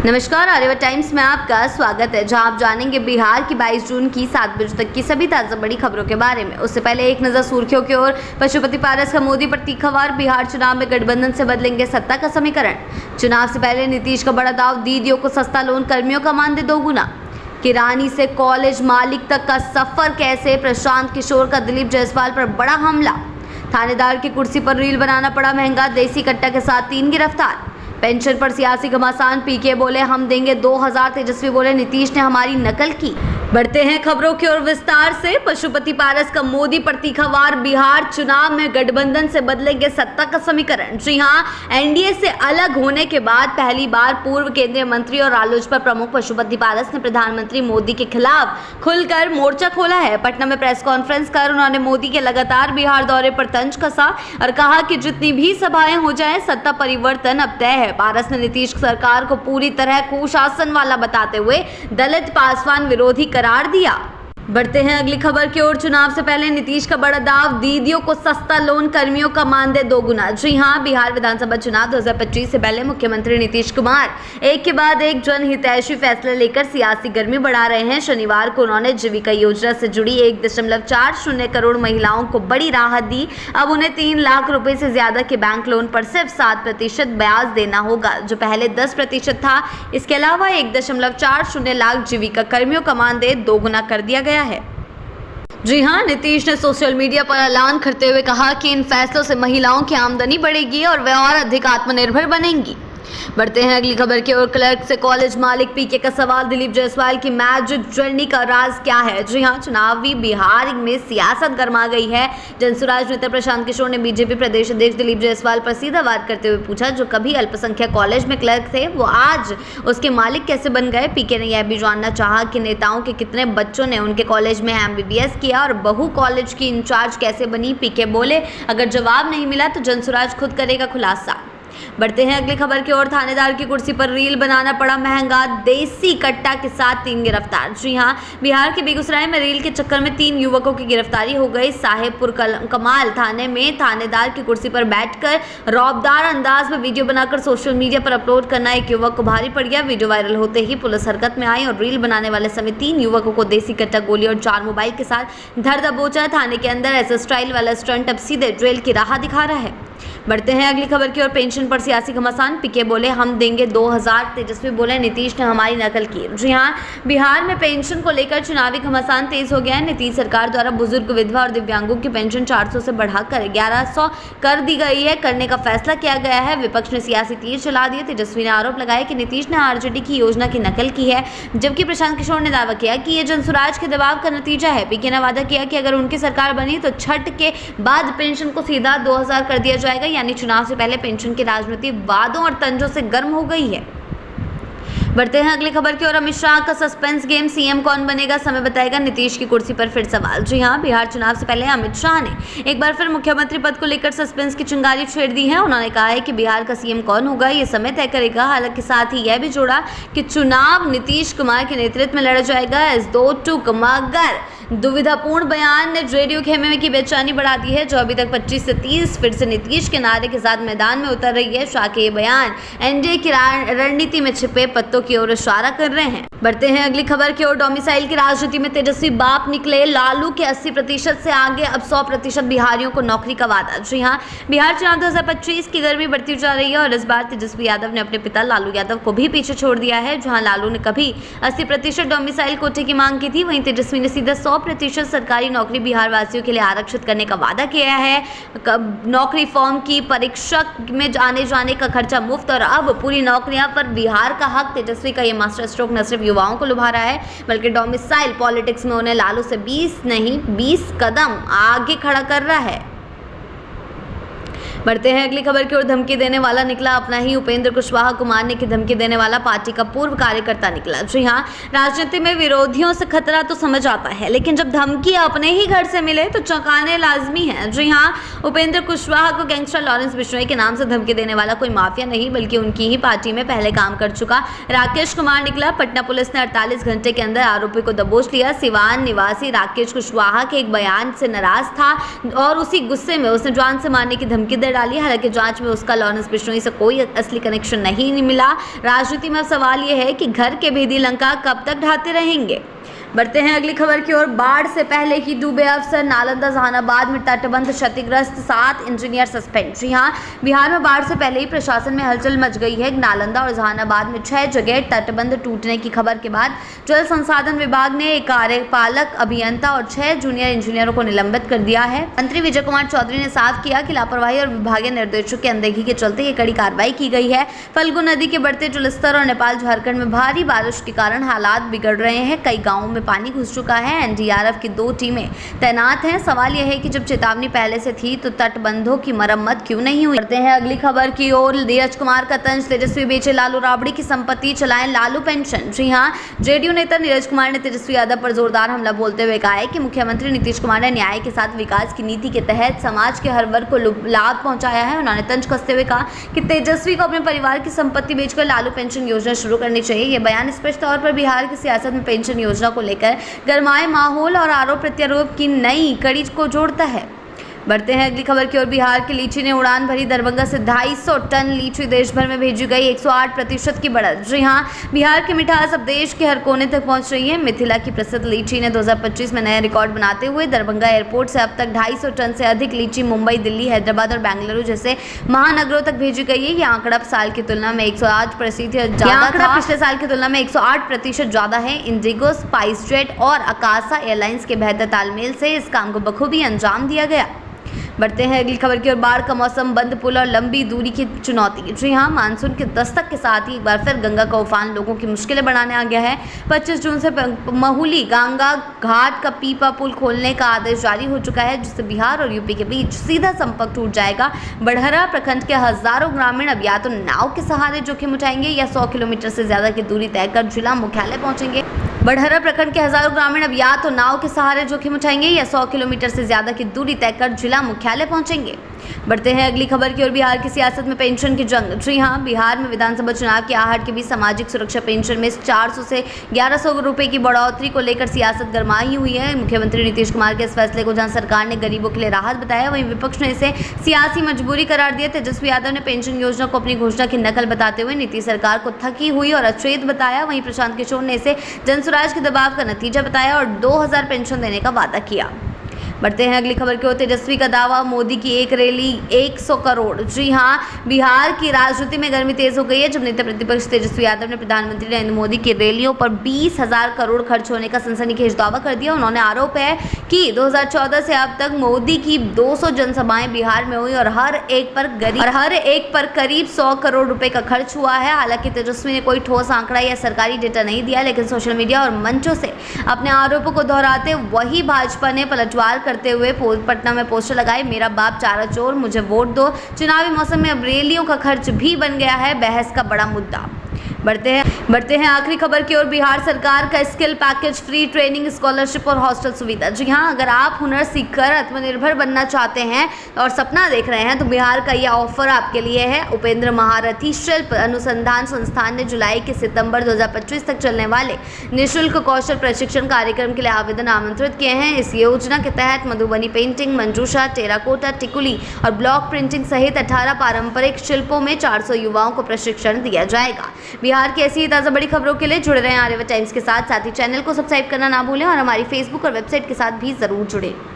नमस्कार, आर्यभट्ट टाइम्स में आपका स्वागत है, जहां आप जानेंगे बिहार की 22 जून की 7 बजे तक की सभी ताजा बड़ी खबरों के बारे में। उससे पहले एक नजर सुर्खियों की ओर। पशुपति पारस का मोदी पर तीखा वार। बिहार चुनाव में गठबंधन से बदलेंगे सत्ता का समीकरण। चुनाव से पहले नीतीश का बड़ा दाव। दीदियों को सस्ता लोन, कर्मियों का मानदेय दोगुना। किरानी से कॉलेज मालिक तक का सफर कैसे। प्रशांत किशोर का दिलीप जायसवाल पर बड़ा हमला। थानेदार की कुर्सी पर रील बनाना पड़ा महंगा। देसी कट्टा के साथ 3 गिरफ्तार। पेंशन पर सियासी घमासान। पीके बोले हम देंगे 2000। तेजस्वी बोले नीतीश ने हमारी नकल की। बढ़ते हैं खबरों की ओर विस्तार से। पशुपति पारस का मोदी पर तीखा वार। बिहार चुनाव में गठबंधन से बदलेंगे सत्ता का समीकरण। जी हां, एनडीए से अलग होने के बाद पहली बार पूर्व केंद्रीय मंत्री और रालोसपा प्रमुख पशुपति पारस ने प्रधानमंत्री मोदी के खिलाफ खुलकर मोर्चा खोला है। पटना में प्रेस कॉन्फ्रेंस कर उन्होंने मोदी के लगातार बिहार दौरे पर तंज कसा और कहा कि जितनी भी सभाएं हो जाए, सत्ता परिवर्तन अब तय है। पारस ने नीतीश सरकार को पूरी तरह कुशासन वाला बताते हुए दलित पासवान विरोधी करार दिया। बढ़ते हैं अगली खबर की ओर। चुनाव से पहले नीतीश का बड़ा दाव। दीदियों को सस्ता लोन, कर्मियों का मानदेय दोगुना। जी हां, बिहार विधानसभा चुनाव 2025 से पहले मुख्यमंत्री नीतीश कुमार एक के बाद एक जनहितैषी फैसले लेकर सियासी गर्मी बढ़ा रहे हैं। शनिवार को उन्होंने जीविका योजना से जुड़ी 1.40 करोड़ महिलाओं को बड़ी राहत दी। अब उन्हें 3 लाख रुपए से ज्यादा के बैंक लोन पर सिर्फ 7% ब्याज देना होगा, जो पहले 10% था। इसके अलावा 1.40 लाख जीविका कर्मियों का मानदेय दोगुना कर दिया गया है। जी हां, नीतीश ने सोशल मीडिया पर ऐलान करते हुए कहा कि इन फैसलों से महिलाओं की आमदनी बढ़ेगी और वे और अधिक आत्मनिर्भर बनेंगी। बढ़ते हैं अगली खबर की ओर। क्लर्क से कॉलेज मालिक, पीके का सवाल। दिलीप जायसवाल की मैजिक जर्नी का राज क्या है। जी हां, चुनावी बिहार में सियासत गर्मा गई है। जनसुराज नेता प्रशांत किशोर ने बीजेपी प्रदेश अध्यक्ष दिलीप जायसवाल पर सीधा वार करते हुए पूछा, जो कभी अल्पसंख्यक कॉलेज में क्लर्क थे, वो आज उसके मालिक कैसे बन गए। पीके ने यह भी जानना चाहा कि नेताओं के कितने बच्चों ने उनके कॉलेज में MBBS किया और बहू कॉलेज की इंचार्ज कैसे बनी। पीके बोले अगर जवाब नहीं मिला तो जनसुराज खुद करेगा खुलासा। बढ़ते हैं अगली खबर की ओर। थानेदार की कुर्सी पर रील बनाना पड़ा महंगा। देसी कट्टा के साथ 3 गिरफ्तार। जी हां, बिहार के बेगूसराय में रील के चक्कर में 3 युवकों की गिरफ्तारी हो गई। साहेबपुर कमाल थाने में थानेदार की कुर्सी पर बैठकर रौबदार अंदाज में वीडियो बनाकर सोशल मीडिया पर अपलोड करना एक युवक को भारी पड़ गया। वीडियो वायरल होते ही पुलिस हरकत में आई और रील बनाने वाले समय 3 युवकों को देसी कट्टा, गोली और 4 मोबाइल के साथ धर दबोचा। थाने के अंदर ऐसा स्टाइल वाला स्टंट अब सीधे जेल की राह दिखा रहा है। बढ़ते हैं अगली खबर की ओर। पेंशन पर सियासी घमासान। पीके बोले हम देंगे 2000। तेजस्वी बोले नीतीश ने हमारी नकल की। जी हां, बिहार में पेंशन को लेकर चुनावी घमासान तेज हो गया है। नीतीश सरकार द्वारा बुजुर्ग, विधवा और दिव्यांगों की पेंशन 400 से बढ़ाकर 1100 कर दी गई है, करने का फैसला किया गया है। विपक्ष ने सियासी तीर चला दिए। तेजस्वी ने आरोप लगाया कि नीतीश ने RJD की योजना की नकल की है, जबकि प्रशांत किशोर ने दावा किया कि ये जनसुराज के दबाव का नतीजा है। पीके ने वादा किया कि अगर उनकी सरकार बनी तो छठ के बाद पेंशन को सीधा 2000 कर दिया जाएगा। यानी चुनाव से पहले पेंशन की राजनीति वादों और तंजों से गर्म हो गई है। बढ़ते हैं अगली खबर की ओर। अमित शाह का सस्पेंस गेम। CM कौन बनेगा, समय बताएगा। नीतीश की कुर्सी पर फिर सवाल। जी हां, बिहार चुनाव से पहले अमित शाह ने एक बार फिर मुख्यमंत्री पद को लेकर सस्पेंस की चिंगारी छेड़ दी है। उन्होंने कहा है कि बिहार का CM कौन होगा ये समय तय करेगा। हालांकि साथ ही यह भी जोड़ा कि चुनाव नीतीश कुमार के नेतृत्व में लड़ा जाएगा। इस 2 टूक मगर दुविधापूर्ण बयान ने रेडियो खेमे में की बेचैनी बढ़ा दी है, जो अभी तक 25 से 30 फिर से नीतीश के नारे के साथ मैदान में उतर रही है। शाह के ये बयान एनडीए की रणनीति में छिपे पत्तों की ओर इशारा कर रहे हैं। बढ़ते हैं अगली खबर की ओर। डोमिसाइल की राजनीति में तेजस्वी बाप निकले। लालू के 80% से आगे अब 100% बिहारियों को नौकरी का वादा। जी हां, बिहार चुनाव 2025 की गर्मी बढ़ती जा रही है और इस बार तेजस्वी यादव ने अपने पिता लालू यादव को भी पीछे छोड़ दिया है। जहां लालू ने कभी 80% डोमिसाइल कोटे की मांग की थी, वहीं तेजस्वी ने सीधा 100% सरकारी नौकरी बिहार वासियों के लिए आरक्षित करने का वादा किया है। नौकरी फॉर्म की परीक्षा में आने जाने का खर्चा मुफ्त और अब पूरी नौकरियां पर बिहार का हक। तेजस्वी का ये मास्टर स्ट्रोक न सिर्फ युवाओं को लुभा रहा है, बल्कि डोमिसाइल पॉलिटिक्स में उन्हें लालू से 20 कदम आगे खड़ा कर रहा है। बढ़ते हैं अगली खबर की ओर। धमकी देने वाला निकला अपना ही। उपेंद्र कुशवाहा को मारने की धमकी देने वाला पार्टी का पूर्व कार्यकर्ता निकला। जी हां, राजनीति में विरोधियों से खतरा तो समझ आता है, लेकिन जब धमकी अपने ही घर से मिले तो चौंकाने लाजमी है। जी हां, उपेंद्र कुशवाहा को गैंगस्टर लॉरेंस बिश्नोई के नाम से धमकी देने वाला कोई माफिया नहीं, बल्कि उनकी ही पार्टी में पहले काम कर चुका राकेश कुमार निकला। पटना पुलिस ने 48 घंटे के अंदर आरोपी को दबोच लिया। सिवान निवासी राकेश कुशवाहा के एक बयान से नाराज था और उसी गुस्से में उसने जान से मारने की धमकी दे नजर डाली। हालांकि जांच में उसका लॉरेंस बिश्नोई से कोई असली कनेक्शन नहीं मिला। राजनीति में अब सवाल यह है कि घर के भेदी लंका कब तक ढाते रहेंगे। बढ़ते हैं अगली खबर की ओर। बाढ़ से पहले ही डूबे अफसर। नालंदा जहानाबाद में तटबंध क्षतिग्रस्त, 7 इंजीनियर सस्पेंड। जी हां, बिहार में बाढ़ से पहले ही प्रशासन में हलचल मच गई है। नालंदा और जहानाबाद में 6 जगह तटबंध टूटने की खबर के बाद जल संसाधन विभाग ने एक कार्यपालक अभियंता और 6 जूनियर इंजीनियरों को निलंबित कर दिया है। मंत्री विजय कुमार चौधरी ने साफ किया कि लापरवाही और विभागीय निर्देशों की अनदेखी के चलते ये कड़ी कार्रवाई की गई है। फल्गु नदी के बढ़ते जलस्तर और नेपाल झारखंड में भारी बारिश के कारण हालात बिगड़ रहे हैं। कई गाँवों में पानी घुस चुका है। एनडीआरएफ की 2 टीमें तैनात हैं। सवाल यह है कि जब चेतावनी पहले से थी तो तटबंधों की मरम्मत क्यों नहीं हुई। बढ़ते हैं अगली खबर की ओर। नीरज कुमार का तंज। तेजस्वी बेचे लालू राबड़ी की संपत्ति, चलाएं लालू पेंशन। जी हां, जेडीयू नेता नीरज कुमार ने तेजस्वी यादव पर जोरदार हमला बोलते हुए कहा है कि मुख्यमंत्री नीतीश कुमार ने न्याय के साथ विकास की नीति के तहत समाज के हर वर्ग को लाभ पहुंचाया है। उन्होंने तंज कसते हुए कहा कि तेजस्वी को अपने परिवार की संपत्ति बेचकर लालू पेंशन योजना शुरू करनी चाहिए। यह बयान स्पष्ट तौर पर बिहार की सियासत में पेंशन योजना को लेकर गरमाए माहौल और आरोप प्रत्यारोप की नई कड़ी को जोड़ता है। बढ़ते हैं अगली खबर की ओर। बिहार की लीची ने उड़ान भरी। दरभंगा से 250 टन लीची देश भर में भेजी गई, 108% की बढ़त। जी हां, बिहार की मिठास अब देश के हर कोने तक पहुंच रही है। मिथिला की प्रसिद्ध लीची ने 2025 में नया रिकॉर्ड बनाते हुए दरभंगा एयरपोर्ट से अब तक 250 टन से अधिक लीची मुंबई, दिल्ली, हैदराबाद और बेंगलुरु जैसे महानगरों तक भेजी गई है। यह आंकड़ा साल की तुलना में 108% ज्यादा था। पिछले साल की तुलना में 108% ज्यादा है। इंडिगो, स्पाइस जेट और आकाशा एयरलाइंस के बेहतर तालमेल से इस काम को बखूबी अंजाम दिया गया। बढ़ते हैं अगली खबर की ओर। बाढ़ का मौसम, बंद पुल और लंबी दूरी की चुनौती। जी हां, मानसून के दस्तक के साथ ही एक बार फिर गंगा का उफान लोगों की मुश्किलें बढ़ाने आ गया है। 25 जून से महुली गंगा घाट का पीपा पुल खोलने का आदेश जारी हो चुका है, जिससे बिहार और यूपी के बीच सीधा संपर्क टूट जाएगा। बढ़हरा प्रखंड के हजारों ग्रामीण अब या तो नाव के सहारे जोखिम उठाएंगे या 100 किलोमीटर से ज्यादा की दूरी तय कर जिला मुख्यालय पहुंचेंगे। बढ़हरा प्रखंड के हजारों ग्रामीण अब या तो नाव के सहारे जोखिम उठाएंगे या 100 किलोमीटर से ज्यादा की दूरी तय कर जिला मुख्यालय पहुंचेंगे। बढ़ते हैं अगली खबर की ओर। बिहार की सियासत में पेंशन की जंग। जी हां, बिहार में विधानसभा चुनाव की आहट के बीच सामाजिक सुरक्षा पेंशन में 400 से 1100 रुपए की बढ़ोतरी को लेकर सियासत गरमाई हुई है। मुख्यमंत्री नीतीश कुमार के इस फैसले को जहां सरकार ने गरीबों के लिए राहत बताया, वहीं विपक्ष ने इसे सियासी मजबूरी करार दिया। तेजस्वी यादव ने पेंशन योजना को अपनी घोषणा की नकल बताते हुए नीतीश सरकार को थकी हुई और अचेत बताया। वहीं प्रशांत किशोर ने इसे जनसुराज के दबाव का नतीजा बताया और 2000 पेंशन देने का वादा किया। बढ़ते हैं अगली खबर की ओर। तेजस्वी का दावा, मोदी की एक रैली 100 करोड़। जी हां, बिहार की राजनीति में गर्मी तेज हो गई है जब नेता प्रतिपक्ष तेजस्वी यादव ने प्रधानमंत्री नरेंद्र मोदी की रैलियों पर 20,000 करोड़ खर्च होने का सनसनीखेज दावा कर दिया। उन्होंने आरोप है कि 2014 से अब तक मोदी की 200 जनसभाएं बिहार में हुई और हर एक पर करीब 100 करोड़ रुपए का खर्च हुआ है। हालांकि तेजस्वी ने कोई ठोस आंकड़ा या सरकारी डेटा नहीं दिया, लेकिन सोशल मीडिया और मंचों से अपने आरोपों को दोहराते वही भाजपा ने पलटवार करते हुए पटना में पोस्टर लगाए, मेरा बाप चारा चोर, मुझे वोट दो। चुनावी मौसम में अब रैलियों का खर्च भी बन गया है बहस का बड़ा मुद्दा। बढ़ते हैं आखिरी खबर की ओर। बिहार सरकार का skill package, free training, scholarship और हॉस्टल सुविधा। जी हां, अगर आप हुनर सीखकर आत्मनिर्भर बनना चाहते हैं और सपना देख रहे हैं तो बिहार का यह ऑफर आपके लिए है। उपेंद्र महारथी शिल्प अनुसंधान संस्थान ने जुलाई से सितंबर 2025 तक चलने वाले निःशुल्क कौशल प्रशिक्षण कार्यक्रम के लिए आवेदन आमंत्रित किए हैं। इस योजना के तहत मधुबनी पेंटिंग, मंजूषा, टेराकोटा, टिकुली और ब्लॉक प्रिंटिंग सहित 18 पारंपरिक शिल्पों में 400 युवाओं को प्रशिक्षण दिया जाएगा। बिहार की ऐसी ताज़ा बड़ी खबरों के लिए जुड़े रहें आर्यावर्त टाइम्स के साथ ही चैनल को सब्सक्राइब करना ना भूलें और हमारी फेसबुक और वेबसाइट के साथ भी ज़रूर जुड़ें।